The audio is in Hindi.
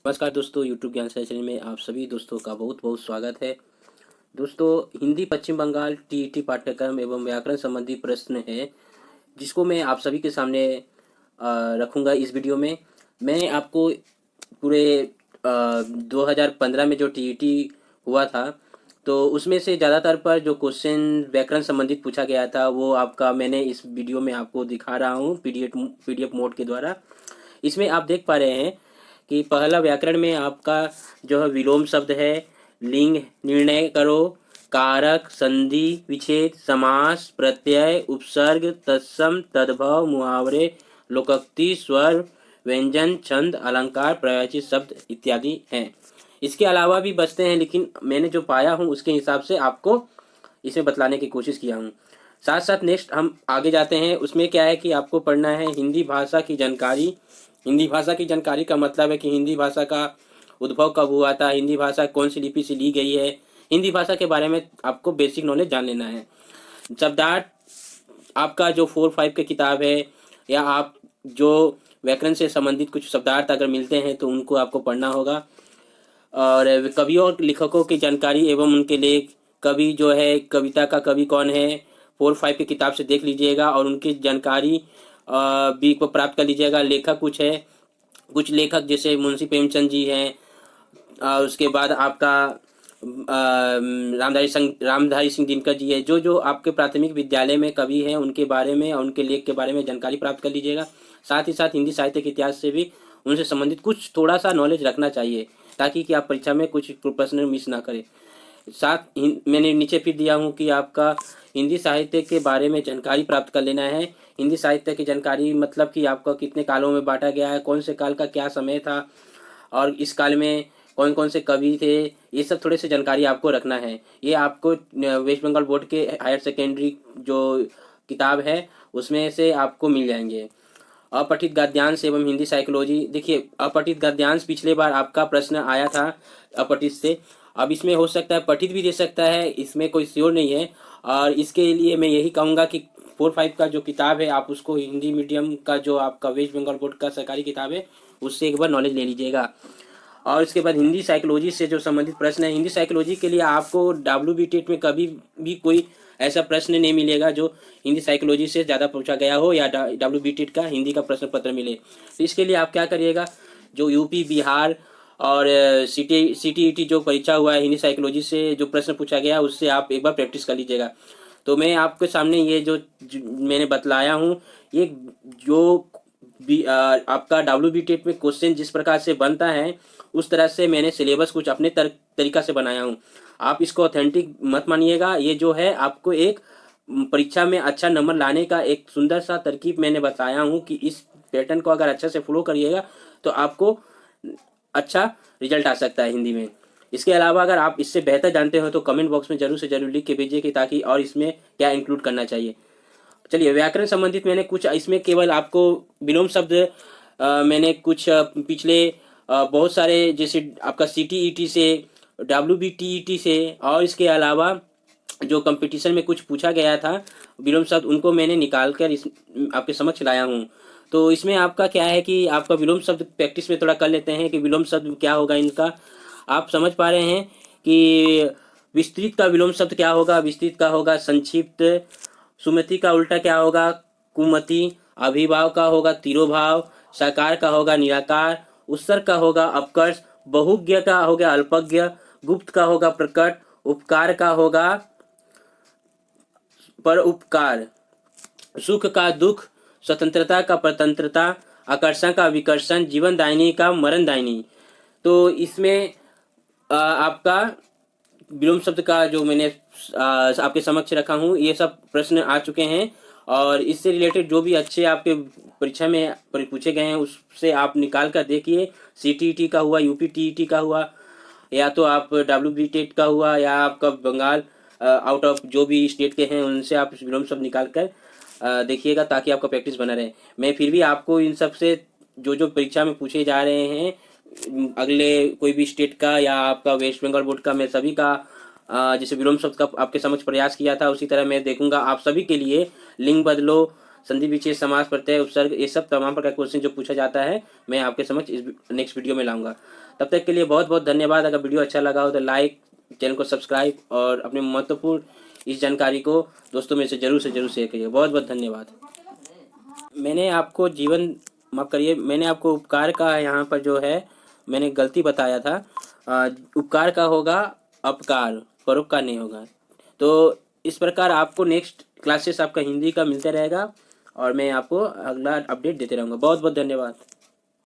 नमस्कार दोस्तों, यूट्यूब ज्ञान सागर चैनल में आप सभी दोस्तों का बहुत बहुत स्वागत है। दोस्तों, हिंदी पश्चिम बंगाल टीईटी पाठ्यक्रम एवं व्याकरण संबंधी प्रश्न है, जिसको मैं आप सभी के सामने रखूंगा इस वीडियो में। मैं आपको पूरे 2015 में जो टीईटी हुआ था, तो उसमें से ज़्यादातर पर जो क्वेश्चन व्याकरण संबंधित पूछा गया था, वो आपका मैंने इस वीडियो में आपको दिखा रहा हूँ पीडीएफ मोड के द्वारा। इसमें आप देख पा रहे हैं कि पहला व्याकरण में आपका जो है विलोम शब्द है, लिंग निर्णय करो, कारक, संधि विच्छेद, समास, प्रत्यय, उपसर्ग, तत्सम, तद्भव, मुहावरे, लोकोक्ति, स्वर, व्यंजन, छंद, अलंकार, प्रयोज्य शब्द इत्यादि हैं। इसके अलावा भी बचते हैं, लेकिन मैंने जो पाया हूँ उसके हिसाब से आपको इसमें बतलाने की कोशिश किया हूँ। साथ साथ नेक्स्ट हम आगे जाते हैं। उसमें क्या है कि आपको पढ़ना है हिंदी भाषा की जानकारी। हिंदी भाषा की जानकारी का मतलब है कि हिंदी भाषा का उद्भव कब हुआ था, हिंदी भाषा कौन सी लिपि से ली गई है, हिंदी भाषा के बारे में आपको बेसिक नॉलेज जान लेना है। शब्दार्थ आपका जो 4-5 की किताब है, या आप जो व्याकरण से संबंधित कुछ शब्दार्थ अगर मिलते हैं तो उनको आपको पढ़ना होगा। और कवियों और लेखकों की जानकारी एवं उनके लेख, कवि जो है, कविता का कवि कौन है, 4-5 की किताब से देख लीजिएगा और उनकी जानकारी भी को प्राप्त कर लीजिएगा। लेखक कुछ है, कुछ लेखक जैसे मुंशी प्रेमचंद जी हैं, उसके बाद आपका रामधारी सिंह दिनकर जी है। जो जो आपके प्राथमिक विद्यालय में कवि हैं उनके बारे में और उनके लेख के बारे में जानकारी प्राप्त कर लीजिएगा। साथ ही साथ हिंदी साहित्य के इतिहास से भी उनसे संबंधित कुछ थोड़ा सा नॉलेज रखना चाहिए, ताकि कि आप परीक्षा में कुछ प्रश्न मिस ना करें। साथ मैंने नीचे फिर दिया हूँ कि आपका हिंदी साहित्य के बारे में जानकारी प्राप्त कर लेना है। हिंदी साहित्य की जानकारी मतलब कि आपका कितने कालों में बांटा गया है, कौन से काल का क्या समय था, और इस काल में कौन कौन से कवि थे, ये सब थोड़े से जानकारी आपको रखना है। ये आपको वेस्ट बंगाल बोर्ड के हायर सेकेंडरी जो किताब है उसमें से आपको मिल जाएंगे। अपठित गद्यांश एवं हिंदी साइकोलॉजी। देखिए, अपठित गद्यांश पिछले बार आपका प्रश्न आया था अपठित से। अब इसमें हो सकता है पठित भी दे सकता है, इसमें कोई श्योर नहीं है। और इसके लिए मैं यही कहूँगा कि 4-5 का जो किताब है आप उसको हिंदी मीडियम का जो आपका वेस्ट बंगाल बोर्ड का सरकारी किताब है उससे एक बार नॉलेज ले लीजिएगा। और इसके बाद हिंदी साइकोलॉजी से जो संबंधित प्रश्न है, हिंदी साइकोलॉजी के लिए आपको WBTET में कभी भी कोई ऐसा प्रश्न नहीं मिलेगा जो हिंदी साइकोलॉजी से ज़्यादा पूछा गया हो या WBTET का हिंदी का प्रश्न पत्र मिले। तो इसके लिए आप क्या करिएगा, जो यूपी बिहार और CTET जो परीक्षा हुआ है हिंदी साइकोलॉजी से जो प्रश्न पूछा गया उससे आप एक बार प्रैक्टिस कर लीजिएगा। तो मैं आपके सामने ये जो मैंने बतलाया हूँ, ये जो आपका WBTET में क्वेश्चन जिस प्रकार से बनता है उस तरह से मैंने सिलेबस कुछ अपने तरीका से बनाया हूँ। आप इसको ऑथेंटिक मत मानिएगा। ये जो है आपको एक परीक्षा में अच्छा नंबर लाने का एक सुंदर सा तरकीब मैंने बताया हूँ कि इस पैटर्न को अगर अच्छा से फॉलो करिएगा तो आपको अच्छा रिजल्ट आ सकता है हिंदी में। इसके अलावा अगर आप इससे बेहतर जानते हो तो कमेंट बॉक्स में जरूर से जरूर लिख के भेजिए कि ताकि और इसमें क्या इंक्लूड करना चाहिए। चलिए, व्याकरण संबंधित मैंने कुछ इसमें केवल आपको विलोम शब्द मैंने कुछ पिछले बहुत सारे जैसे आपका CTET से, WBTET से और इसके अलावा जो कंपटीशन में कुछ पूछा गया था विलोम शब्द, उनको मैंने निकाल कर इस आपके समक्ष लाया हूँ। तो इसमें आपका क्या है कि आपका विलोम शब्द प्रैक्टिस में थोड़ा कर लेते हैं कि विलोम शब्द क्या होगा इनका। आप समझ पा रहे हैं कि विस्तृत का विलोम शब्द क्या होगा। विस्तृत का होगा संक्षिप्त, सुमति का उल्टा क्या होगा कुमति, अभिभाव का होगा तिरोभाव, साकार का होगा निराकार, उत्सर्ग का होगा अपकर्ष, बहुज्ञ का होगा अल्पज्ञ, गुप्त का होगा प्रकट, उपकार का होगा पर उपकार, सुख का दुख, स्वतंत्रता का परतंत्रता, आकर्षण का विकर्षण, जीवन दायिनी का मरण दायिनी। तो इसमें आपका विलोम शब्द का जो मैंने आपके समक्ष रखा हूँ ये सब प्रश्न आ चुके हैं, और इससे रिलेटेड जो भी अच्छे आपके परीक्षा में पूछे गए हैं उससे आप निकाल कर देखिए। CTET का हुआ, UPTET का हुआ, या तो आप WBTET का हुआ, या आपका बंगाल आउट ऑफ जो भी स्टेट के हैं उनसे आप विलोम शब्द निकाल कर देखिएगा, ताकि आपका प्रैक्टिस बना रहे। मैं फिर भी आपको इन सब से जो जो परीक्षा में पूछे जा रहे हैं अगले कोई भी स्टेट का या आपका वेस्ट बंगाल बोर्ड का, मैं सभी का जैसे विलोम शब्द का आपके समक्ष प्रयास किया था उसी तरह मैं देखूंगा आप सभी के लिए। लिंग बदलो, संधि विच्छेद, समास, प्रत्यय, उपसर्ग, ये सब तमाम प्रकार के क्वेश्चन जो पूछा जाता है मैं आपके समक्ष इस नेक्स्ट वीडियो में लाऊंगा। तब तक के लिए बहुत बहुत धन्यवाद। अगर वीडियो अच्छा लगा हो तो लाइक, चैनल को सब्सक्राइब और अपने महत्वपूर्ण इस जानकारी को दोस्तों में से जरूर शेयर करिए। बहुत बहुत धन्यवाद। मैंने आपको माफ़ करिए, मैंने आपको उपकार का यहाँ पर जो है मैंने गलती बताया था। उपकार का होगा अपकार, परोपकार नहीं होगा। तो इस प्रकार आपको नेक्स्ट क्लासेस आपका हिंदी का मिलता रहेगा और मैं आपको अगला अपडेट देते रहूँगा। बहुत बहुत धन्यवाद।